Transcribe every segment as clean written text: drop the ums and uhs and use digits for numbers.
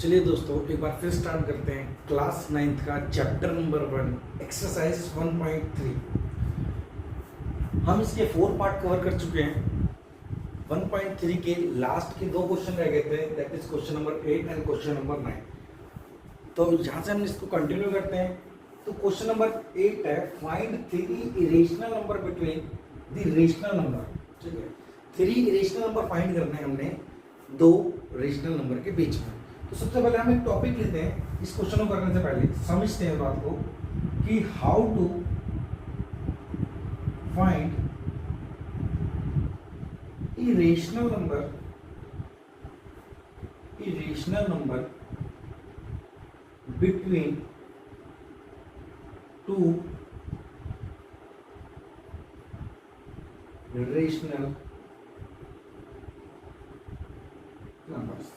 चलिए दोस्तों एक बार फिर स्टार्ट करते हैं क्लास 9th का चैप्टर नंबर 1 एक्सरसाइज 1.3। हम इसके 4 पार्ट कवर कर चुके हैं। 1.3 के लास्ट के 2 क्वेश्चन रह गए थे, that is question number 8 and question number 9। तो यहाँ से हम इसको कंटिन्यू करते हैं। तो क्वेश्चन नंबर 8 है, find 3 irrational number between the rational number. ठीक है, 3 इरेशनल नंबर फाइंड करने हैं हमने 2 रेशनल नंबर के बीच में। तो सबसे पहले हम एक टॉपिक लेते हैं। इस क्वेश्चन को करने से पहले समझते हैं बात को कि how to find irrational number between 2 rational numbers.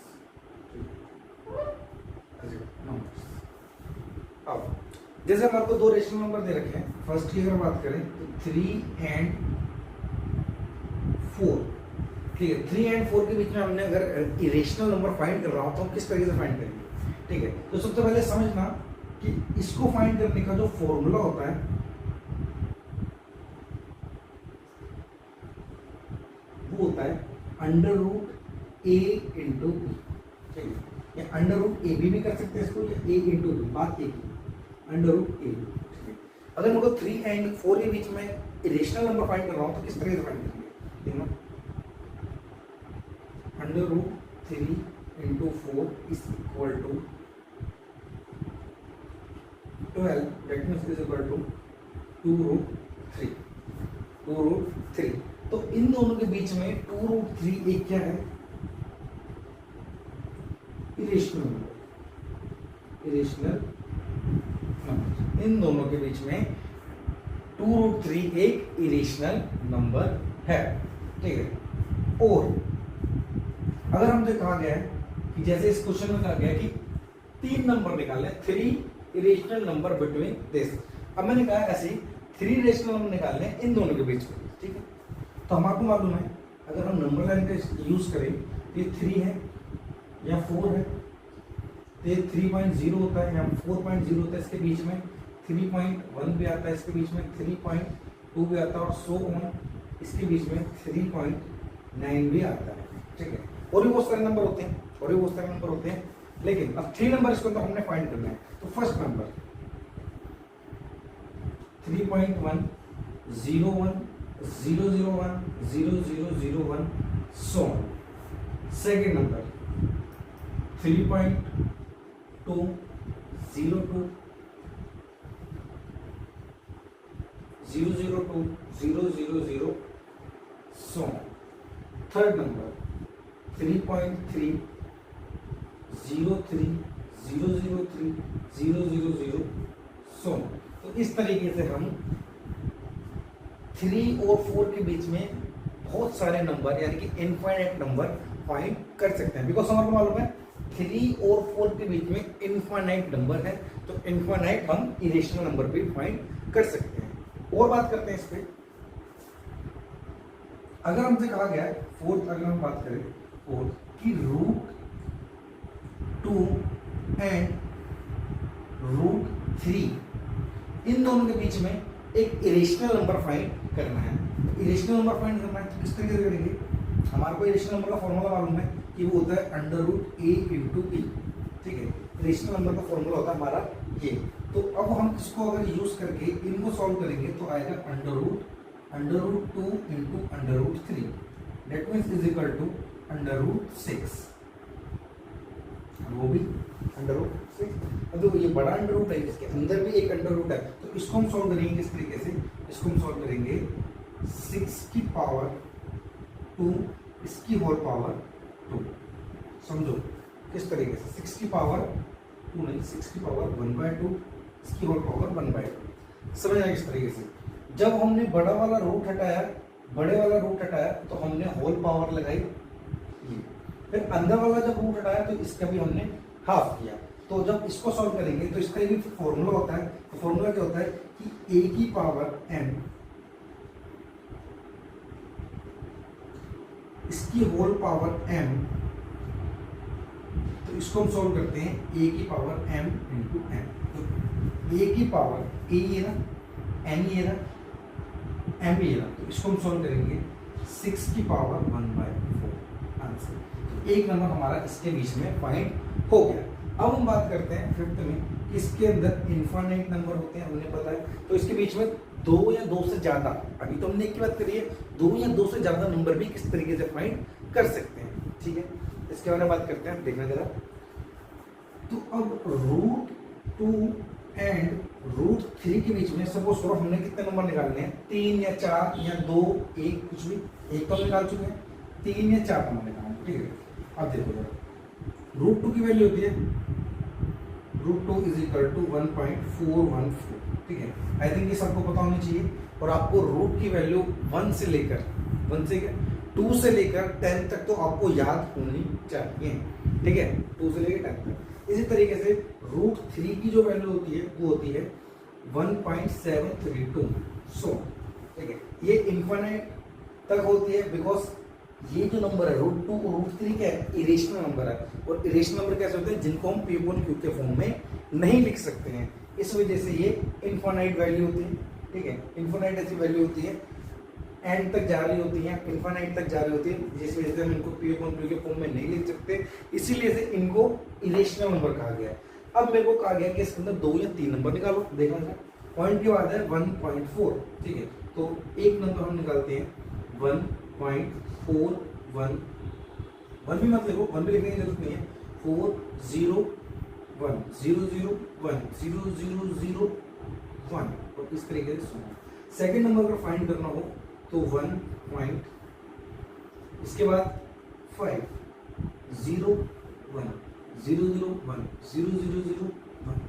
अब जैसे हमारे को 2 रेशनल नंबर दे रखे हैं। फर्स्ट की अगर बात करें तो 3 एंड 4। ठीक है, 3 एंड 4 के बीच में हमने अगर इरेशनल नंबर फाइंड कर रहा हो तो हम किस तरीके से फाइंड करेंगे। ठीक है, तो सबसे पहले समझना कि इसको फाइंड करने का जो फॉर्मूला होता है वो होता है अंडर रूट ए इंटू बी। ठीक है, या अंडर रूट ए बी भी कर सकते हैं इसको, या ए इंटू बी, बात एक ही, अंडर रूट ए बी। अगर मुझे 3 एंड 4 के बीच में इरेशनल नंबर फाइंड कर रहा हूं तो किस तरह से फाइंड करेंगे। देखना, under root 3 into 4 is equal to 12, that means is equal to 2 root 3। तो इन दोनों के बीच में 2 रूट 3 एक क्या है, इरेशनल नंबर। इन दोनों के बीच में 2 रूट 3 एक इरेशनल नंबर है। ठीक है, और अगर हमसे कहा गया है कि जैसे इस क्वेश्चन में कहा गया है कि 3 नंबर निकालने, 3 इरेशनल नंबर बिटवीन दिस। अब मैंने कहा ऐसे 3 रेशनल नंबर निकालने इन दोनों के बीच में। ठीक है, तो हमारे को मालूम है अगर हम नंबर लाइन का यूज करें तो ये 3 है या 4 है तो ये 3.0 होता है, या 4.0 होता है। इसके बीच में 3.1 भी आता है, इसके बीच में 3.2 भी आता है, और सो ऑन इसके बीच में 3.9 भी आता है। ठीक है, और भी बहुत सारे नंबर होते हैं, लेकिन अब 3 नंबर इसको तो हमने फाइंड करना है। तो फर्स्ट नंबर 3.1 01 001 0001 सो। सेकेंड नंबर 3.2 02 002 000 सो। थर्ड नंबर 3.3 03 003 000 सो। तो इस तरीके से हम 3 और 4 के बीच में बहुत सारे नंबर यानी कि इनफाइनाइट नंबर फाइंड कर सकते हैं। बिकॉज हमारे को मालूम है 3 और 4 के बीच में इनफाइनाइट नंबर है, तो इनफाइनाइट हम इरेशनल नंबर भी फाइंड कर सकते हैं। और बात करते हैं इस पे, अगर हमसे कहा गया है फोर्थ, अगर हम बात करें फोर्थ की रूट 2 एंड रूट 3 इन दोनों के बीच में एक इरेशनल नंबर फाइंड करना है। इरेशनल नंबर फाइंड करना है तो किस तरीके से करेंगे। हमारे को इरेशनल नंबर का फॉर्मूला मालूम है कि वो होता है अंडर रूट ए इंटू बी। ठीक है, इरेशनल नंबर का फॉर्मूला होता है हमारा ये। तो अब हम इसको अगर यूज करके इनको सॉल्व करेंगे तो आएगा under root 2 into under root 3, that means is equal to under root 6, वो भी अंडर रूट 6। अब देखो ये बड़ा अंडर रूट है, इसके अंदर भी एक अंडर रूट है, तो इसको हम सॉल्व करेंगे किस तरीके से। इसको हम सॉल्व करेंगे 6 की पावर 2 इसकी होल पावर 2। समझो किस तरीके से, 6 की पावर 2 नहीं, 6 की पावर 1/2 इसकी होल पावर 1/2। समझ आया किस तरीके से। जब हमने बड़े वाला रूट हटाया तो हमने होल पावर लगाई ये, फिर अंदर वाला जब रूट हटाया तो इसका भी हमने हाफ किया। तो जब इसको सॉल्व करेंगे तो इसका ये फॉर्मूला होता है। तो फॉर्मूला क्या होता है कि a की पावर n इसकी होल पावर m, तो तो इसको हम सॉल्व करते हैं a की पावर m इंटू n। तो a की पावर a ये ना, n ये ना, m ये ना, तो इसको हम सॉल्व करेंगे 6 की पावर 1/4 आंसर। तो एक नंबर हमारा इसके बीच में फाइंड हो गया। अब हम बात करते हैं फिफ्थ में कि इसके अंदर इनफाइनाइट नंबर होते हैं, हमने पता है। तो इसके बीच में दो या दो से ज्यादा, अभी तो हमने एक की बात करी है, दो या दो से ज्यादा नंबर भी किस तरीके से फाइंड कर सकते हैं, ठीक है। इसके बारे में बात करते हैं, देखना जरा। तो अब √2 एंड √3 के बीच में सपोज करो हमने कितने नंबर निकालने हैं, 3 या 4 या 2, 1, कुछ भी, एक तो हम निकाल चुके हैं, 3 या 4 नंबर निकालना, ठीक है। अब देखो जरा, √2 की वैल्यू होती है √2 इज इक्वल टू 1.414, ठीक है। आई थिंक ये सबको पता होनी चाहिए। और आपको रूट की वैल्यू 1 से लेकर 2 से लेकर 10 तक तो आपको याद होनी चाहिए, ठीक है, 2 से लेकर 10 तक। इसी तरीके से √3 की जो वैल्यू होती है वो होती है 1.732, ठीक है। ये इनफाइनाइट तक होती है, बिकॉज ये जो नंबर है √2 और √3 क्या है, इरेशनल नंबर है। और इरेशनल नंबर कैसे होते हैं, जिनको हम P1Q के फॉर्म में नहीं लिख सकते हैं, इस वजह से ये इनफाइनाइट वैल्यू होती है, ठीक है। इनफाइनाइट ऐसी वैल्यू होती है, एंड तक जा रही होती है, इनफाइनाइट तक जा रही होती है, जिस वजह से हम इनको P1Q के फॉर्म में नहीं लिख सकते, इसीलिए से इनको इरेशनल नंबर कहा गया है। अब मेरे को कहा गया कि इसके अंदर 2 या 3 नंबर निकालो, देखा जाए। पॉइंट की बात है 1.4, ठीक है। तो एक नंबर हम निकालते हैं 1.411, 1 भी मत लिखो, 1 भी लिखने की जरूरत नहीं है, 401 001 0001, और इस तरीके से सुनो। सेकेंड नंबर का फाइंड करना हो तो 1 पॉइंट, इसके बाद 5 0 1 001 0001,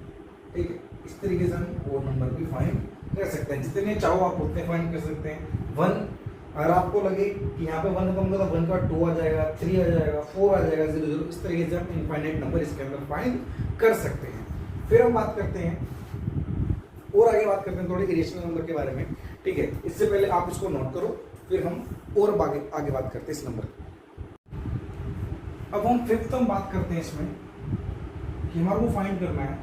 ठीक है। इस तरीके से हम और नंबर भी फाइंड कर सकते हैं, जितने चाहो आप उतने फाइंड कर सकते हैं। 1 अगर आपको लगे कि यहाँ पे 1 कम तो 1 का 2 आ जाएगा, 3 आ जाएगा, 4 आ जाएगा, 00, इस तरीके से हम इनफाइनाइट नंबर इसके अंदर फाइंड कर सकते हैं। फिर हम बात करते हैं और आगे बात करते हैं थोड़े इरेशनल नंबर के बारे में, ठीक है। इससे पहले आप इसको नोट करो, फिर हम और आगे बात करते हैं इस नंबर की। अब हम फिफ्थ हम बात करते हैं इसमें कि हमारे को फाइंड करना है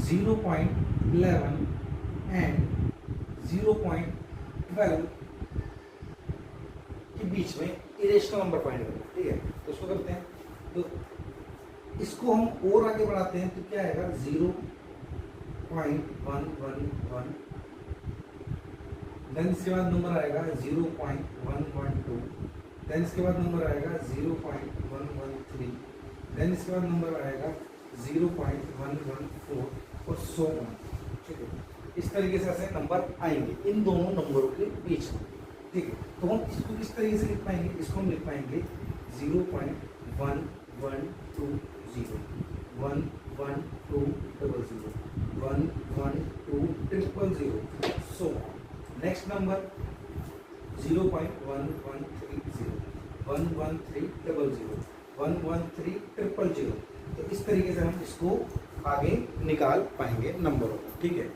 0.11 एंड 0.12 के बीच में इरेशनल नंबर फाइंड करना है, ठीक है। तो इसको करते हैं, तो इसको हम और आगे बढ़ाते हैं, तो क्या आएगा 0.111, देन इसके बाद नंबर आएगा 0.112, देन इसके बाद नंबर आएगा 0.113, देन इसके बाद नंबर आएगा 0.114 और सो ऑन, ठीक है। इस तरीके से ऐसे नंबर आएंगे इन दोनों नंबरों के बीच में, ठीक है। तो हम इसको किस तरीके से लिख पाएंगे, इसको हम लिख पाएंगे 0.1120 11200 11200, सो नेक्स्ट नंबर 0.1130 11300 11300। तो इस तरीके से हम इसको आगे निकाल पाएंगे नंबरों को, ठीक है।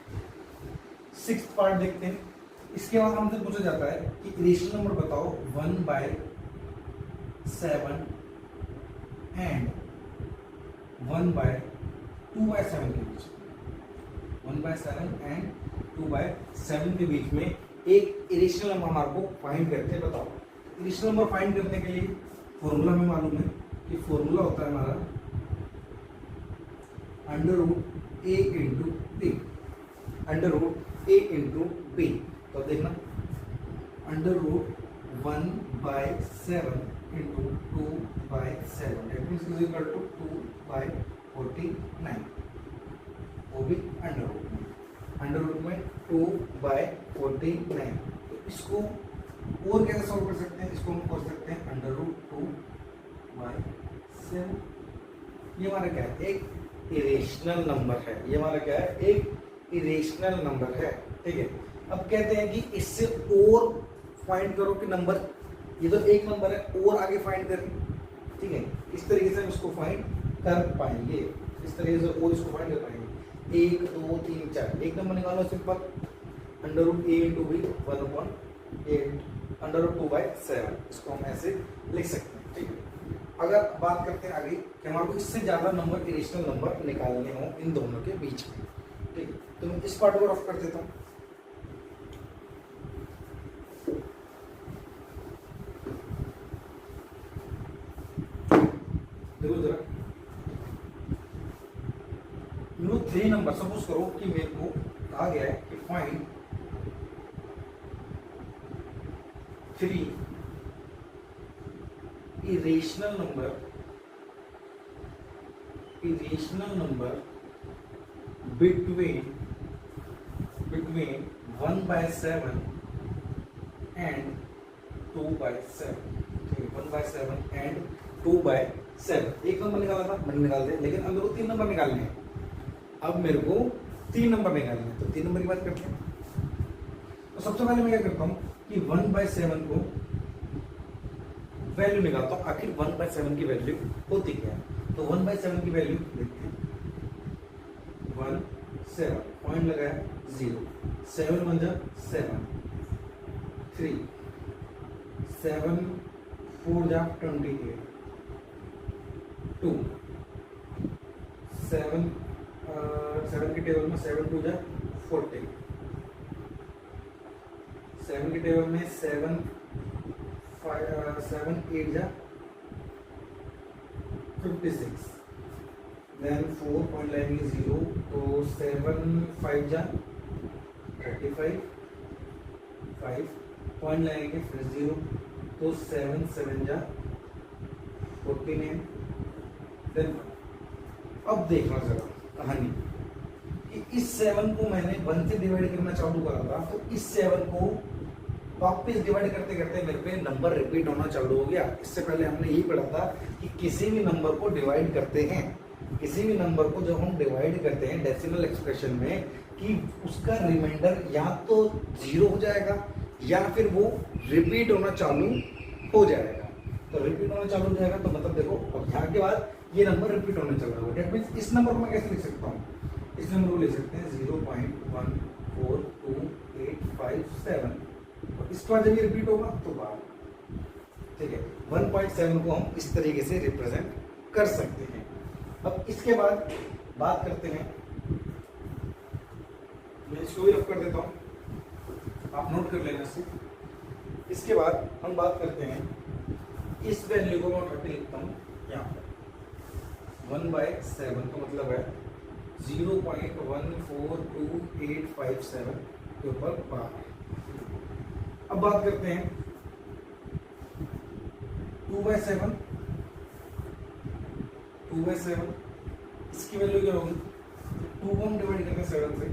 सिक्स्थ पार्ट देखते हैं। इसके बाद हमसे पूछा जाता है कि इरेशनल नंबर बताओ 1/7 एंड 1/2/7 के बीच, 1/7 एंड 2/7 के बीच में एक इरेशनल नंबर हमारे को फाइंड करके बताओ। इरेशनल नंबर फाइंड करने के लिए फॉर्मूला हमें मालूम है कि फॉर्मूला होता है हमारा √a into b, √a into b। तो देखना √1/7 into 2/7, that means is equal to 2/49, वो भी अंडर रूट में 2/49। तो इसको और कैसे सॉल्व कर सकते हैं, इसको हम कर सकते हैं √2/7। ये हमारा क्या है, एक इरेशनल नंबर है, ये हमारा क्या है, एक इरेशनल नंबर है, ठीक है। अब कहते हैं कि इससे और फाइंड करो कि नंबर, ये तो एक नंबर है, और आगे फाइंड करें, ठीक है। इस तरीके से हम इसको फाइंड कर पाएंगे, इस तरीके से और इसको फाइंड कर पाएंगे। 1 2 3 4, एक नंबर निकालो सिंपल, √a इंटू b 1/8 √2/7, इसको हम ऐसे लिख सकते हैं, ठीक है। अगर बात करते हैं आगे कि हमारे को इससे ज्यादा नंबर इरेशनल नंबर निकालने हो इन दोनों के बीच में, ठीक है, तो मैं इस पार्ट को रफ कर देता हूँ। देखो जरा, नो 3 नंबर, सपोज करो कि मेरे को कहा गया है कि find 3 irrational number between 1/7 and 2/7, ठीक है, 1/7 and 2/7। एक नंबर निकाला था, मैंने निकाल दिया, लेकिन अब मेरे को 3 नंबर निकालने हैं। अब मेरे को 3 नंबर निकालने हैं, तो 3 नंबर की बात करते हैं। तो सबसे पहले मैं क्या करता हूँ कि 1/7 को वैल्यू निकालता हूँ, आखिर 1/7 की वैल्यू होती क्या है। तो 1/7 की वैल्यू देखते हैं, 1 7 पॉइंट लगाया 0, 7 1 7, 3 7 4 28, 2 7 7 के टेबल में 7 2 40, 7 के टेबल में 7 8 56, देन 4 पॉइंट लगेंगे 0, तो 7 5 35, 5 पॉइंट लगेंगे फिर 0, तो 7 7 14। देन अब देखना जरा कहानी कि इस 7 को मैंने 1 से डिवाइड करना चालू करा था, तो इस 7 को वापस डिवाइड करते करते मेरे पे नंबर रिपीट होना चालू हो गया। इससे पहले हमने यही पढ़ा था कि किसी भी नंबर को डिवाइड करते हैं, किसी भी नंबर को जब हम डिवाइड करते हैं डेसिमल एक्सप्रेशन में, कि उसका रिमाइंडर या तो 0 हो जाएगा या फिर वो रिपीट होना चालू हो जाएगा। तो रिपीट होना चालू हो जाएगा तो मतलब देखो, अब यहाँ के बाद ये नंबर रिपीट होने चल रहा है। डेट मीन्स इस नंबर को मैं कैसे लिख सकता हूँ, इस नंबर को लिख सकते हैं 0.142857, और इसके बाद जब ये रिपीट होगा तो बार, ठीक है, 1.7 को हम इस तरीके से रिप्रेजेंट कर सकते हैं। अब इसके बाद बात करते हैं, मैं इसको भी रफ कर देता हूँ, आप नोट कर लेना इसे। इसके बाद हम बात करते हैं, इस वैल्यू को मैं 30 लिखता हूँ यहाँ पर, 1/7 का मतलब है 0.142857 के ऊपर बार। अब बात करते हैं 2/7, इसकी वैल्यू क्या होगी, 2 को हम डिवाइड करते हैं 7 से,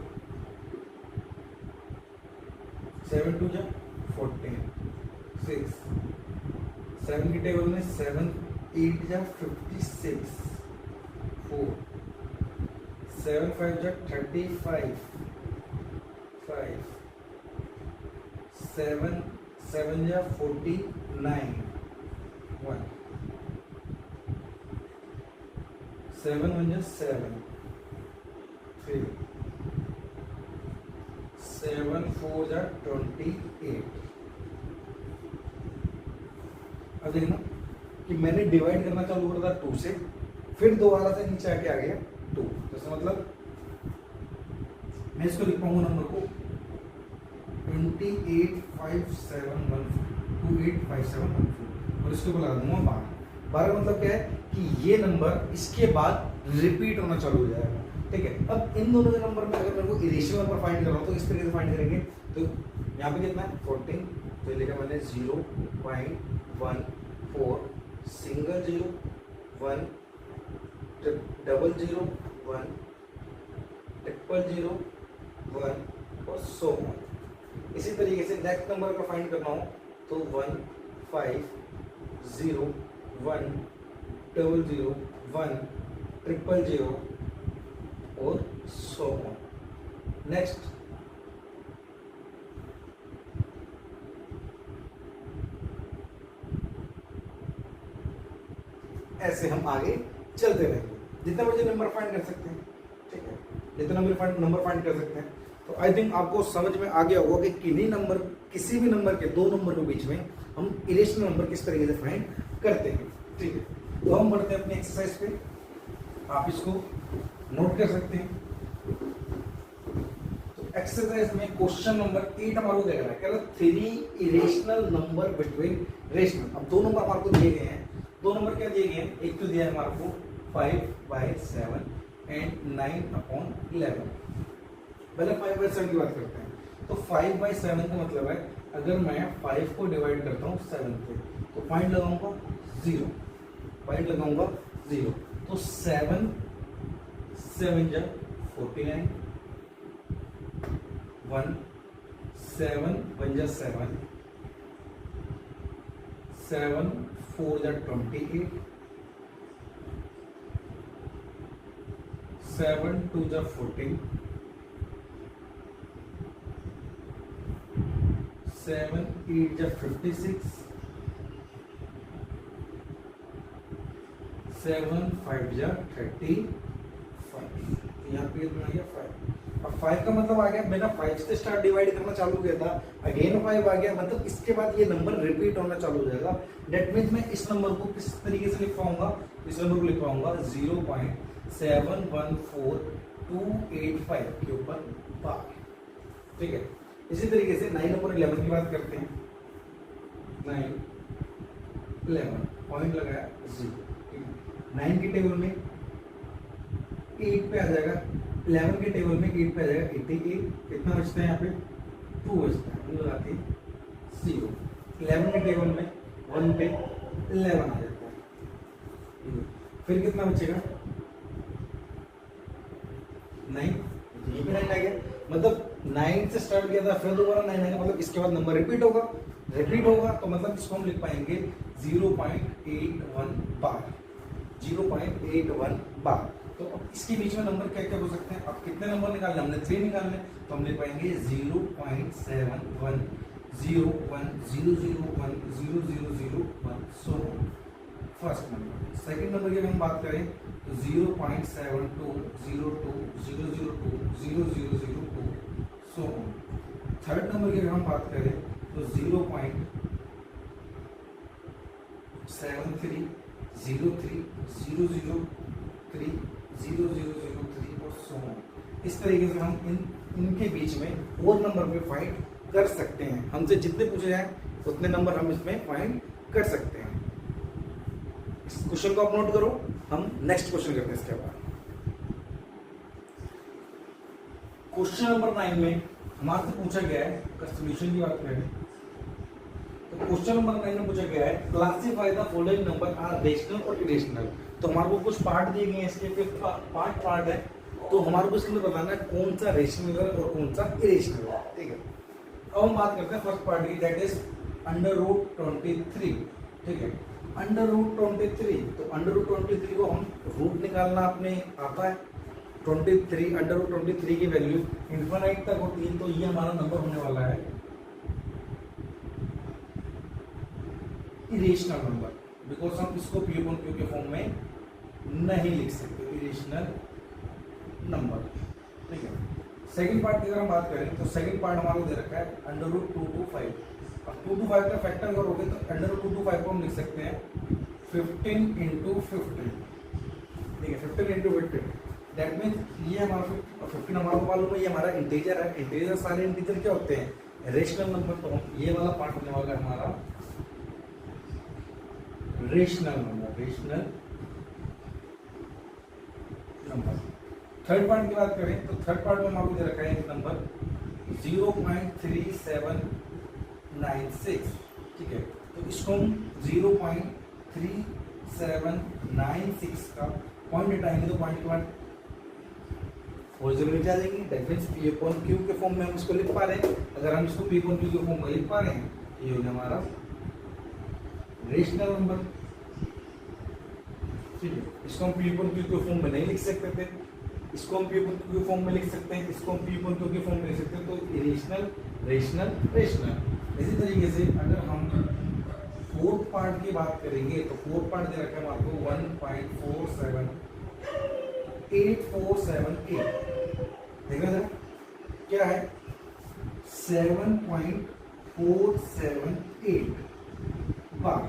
7 2 14, 6, 7 की टेबल में 7 8 56, 4, 7 5 35, 5, 7 7 49, 1, 7 1 7, 3, 7 4 28। अब देखना कि मैंने डिवाइड करना चालू करा था 2 से, फिर दोबारा से नीचे आके आ गया 2, जैसे मतलब मैं इसको लिख पाऊंगा नंबर को 285714, और इसको लगा दूंगा 12 मतलब क्या है कि ये नंबर इसके बाद रिपीट होना चालू हो जाएगा, ठीक है। अब इन दोनों के नंबर में अगर मेरे को इरेशनल नंबर फाइंड करना हो तो इस तरीके से फाइंड करेंगे। तो यहाँ पे कितना है 14, तो लिखा मैंने 0.14 सिंगल 0 1 डबल 0 1 ट्रिपल 0 1 और सो ऑन। इसी तरीके से नेक्स्ट नंबर को फाइंड करना हो तो 1 5 0 1 डबल 0 1 ट्रिपल 0 और सो ऑन। नेक्स्ट ऐसे हम आगे चलते रहेंगे, जितना बजे नंबर फाइंड कर सकते हैं, ठीक है, जितना नंबर फाइंड कर सकते हैं। तो आई थिंक आपको समझ में आ गया होगा कि किन्हीं नंबर, किसी भी नंबर के 2 नंबर के बीच में हम इरेशनल नंबर किस तरीके से फाइंड करते हैं, ठीक है। तो हम बढ़ते हैं अपने एक्सरसाइज पे, आप इसको नोट कर सकते हैं। तो एक्सरसाइज में क्वेश्चन नंबर 8 हमारे को दे रहा है, कह रहा 3 इरेशनल नंबर बिटवीन रेशनल। अब दो नंबर हमारे को दिए गए हैं, दो नंबर क्या दिए गए हैं, एक तो दिया है हमारे को 5/7 एंड 9/11। पहले 5/7 की बात करते हैं। तो 5/7 का मतलब है अगर मैं 5 को डिवाइड करता हूँ 7 पे तो पॉइंट लगाऊंगा 0, पॉइंट लगाऊंगा 0। तो 7 7 जा 49, 1 7 1 जा 7, 7 4 जा 28, 7 2 जा 14, 7 8 जा 56, 7 5 जा 35। यहाँ पे कितना आ गया 5। अब 5 का मतलब आ गया, मैंने 5 से स्टार्ट डिवाइड करना चालू किया था, अगेन 5 आ गया, मतलब इसके बाद ये नंबर रिपीट होना चालू हो जाएगा। डेट मीन्स मैं इस नंबर को किस तरीके से लिख पाऊंगा, इस नंबर को लिख पाऊंगा 0.714285 के ऊपर बार। ठीक है, इसी तरीके से 9 और 11 की बात करते हैं। 9 11 पॉइंट लगाया 0। 9 के टेबल में 8 पे आ जाएगा, 11 के टेबल में 8 पे आ जाएगा 88। कितना बचता है यहाँ पे 2 बचता है, लगाते हैं 0। 11 के टेबल में 1 पे 11 आ जाता है, फिर कितना बचेगा 9। ये भी 9 आ गया, मतलब 9 से स्टार्ट किया था फिर दोबारा 9 आएगा, मतलब इसके बाद नंबर रिपीट होगा, रिपीट होगा तो मतलब इसको हम लिख पाएंगे 0.81 बार, 0.81 बार। तो अब इसके बीच में नंबर क्या क्या हो सकते हैं, अब कितने नंबर निकालने, हमने 3 निकालने, तो हम लिख पाएंगे 0.71 010010001 so first number. Second number की हम बात करें तो 0.72002002 सो थर्ड नंबर की हम बात करें तो 0.73030003 और सो इस तरीके से हम इनके बीच में और नंबर पे फाइंड कर सकते हैं। हमसे जितने पूछे जाए उतने नंबर हम इसमें फाइंड कर सकते हैं। इस क्वेश्चन को आप नोट करो, हम नेक्स्ट क्वेश्चन करते हैं इसके बाद। क्वेश्चन नंबर 9 में हमारे से पूछा गया है, सोल्यूशन की बात करें तो क्वेश्चन नंबर 9 में पूछा गया है classify the following number are rational और इरेशनल। तो हमारे को कुछ पार्ट दिए गए हैं, इसके पार्ट है, तो हमारे को इसके अंदर बताना है कौन सा रेशनल है और कौन सा इरेशनल है। ठीक है, अब हम बात करते हैं फर्स्ट पार्ट की, दैट इज √23। ठीक है, √23, तो √23 को हम रूट निकालना अपने आता है। 23 √23 की वैल्यू इनफाइनाइट तक होती है, तो ये हमारा नंबर होने वाला है इरेशनल नंबर, बिकॉज हम इसको P upon Q के फॉर्म में नहीं लिख सकते, इरेशनल नंबर। ठीक है, सेकंड पार्ट की अगर हम बात करें तो सेकंड पार्ट हमारा दे रखा है √225। अब 2 to 5 का फैक्टर करोगे तो √225 को हम लिख सकते हैं 15 × 15। ठीक है, 15 × 15, दैट मीन्स ये हमारा 15 हमारा को मालूम है, ये हमारा इंटीजर है। इंटीजर सारे इंटीजर क्या होते हैं, रेशनल नंबर। तो ये वाला पार्ट होने वाला है हमारा rational number, rational number. Third part की बात करें तो थर्ड पार्ट में हमारे दे रखा है एक नंबर 0.3796। ठीक है, तो इसको हम 0.3796 का पॉइंट हटाएंगे तो पॉइंट के बाद 4 0 मिट जाएगी। That means P upon Q के फॉर्म में हम इसको लिख पा रहे हैं। अगर हम इसको P upon Q के फॉर्म में लिख पा रहे हैं, ये हो गया हमारा रेशनल नंबर। ठीक है, इसको हम P upon Q के फॉर्म में नहीं लिख सकते थे, इसको हम P upon Q के फॉर्म में लिख सकते हैं, इसको हम P upon Q के फॉर्म में लिख सकते हैं। तो इरेशनल, रेशनल, रेशनल। इसी तरीके से अगर हम फोर्थ पार्ट की बात करेंगे तो फोर्थ पार्ट दे रखा है आपको 1.478478। देखा जाए क्या है 7.478 बार।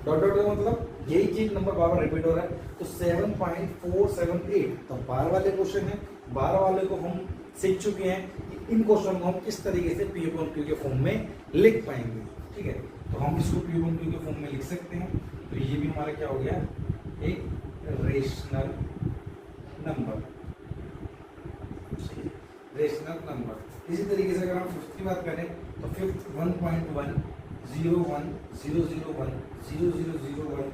डॉट डॉट का मतलब यही चीज नंबर बार बार रिपीट हो रहा है, तो 7.478 तो बार वाले क्वेश्चन है, बार वाले को हम सीख चुके हैं कि इन क्वेश्चन को हम किस तरीके से पी अपॉन क्यू के फॉर्म में लिख पाएंगे। ठीक है, तो हम इसको पी अपॉन क्यू के फॉर्म में लिख सकते हैं। तो ये भी हमारा क्या हो गया, एक रेशनल नंबर, रेशनल नंबर। इसी तरीके से अगर हम फिफ्थ की बात करें तो फिफ्थ 1.1 01 001 0001 000001।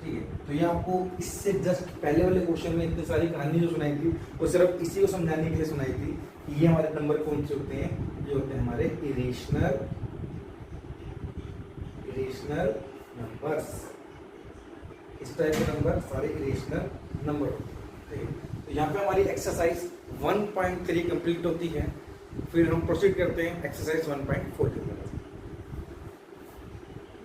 ठीक है, तो ये आपको इससे जस्ट पहले वाले क्वेश्चन में इतनी सारी कहानी जो सुनाई थी वो सिर्फ इसी को समझाने के लिए सुनाई थी कि ये हमारे नंबर कौन से होते हैं, ये होते हैं हमारे इरेशनल नंबर्स। इस टाइप के नंबर सारे इरेशनल नंबर होते हैं। ठीक है, तो यहाँ पे हमारी एक्सरसाइज 1.3 कंप्लीट होती है। फिर हम प्रोसीड करते हैं एक्सरसाइज 1.4।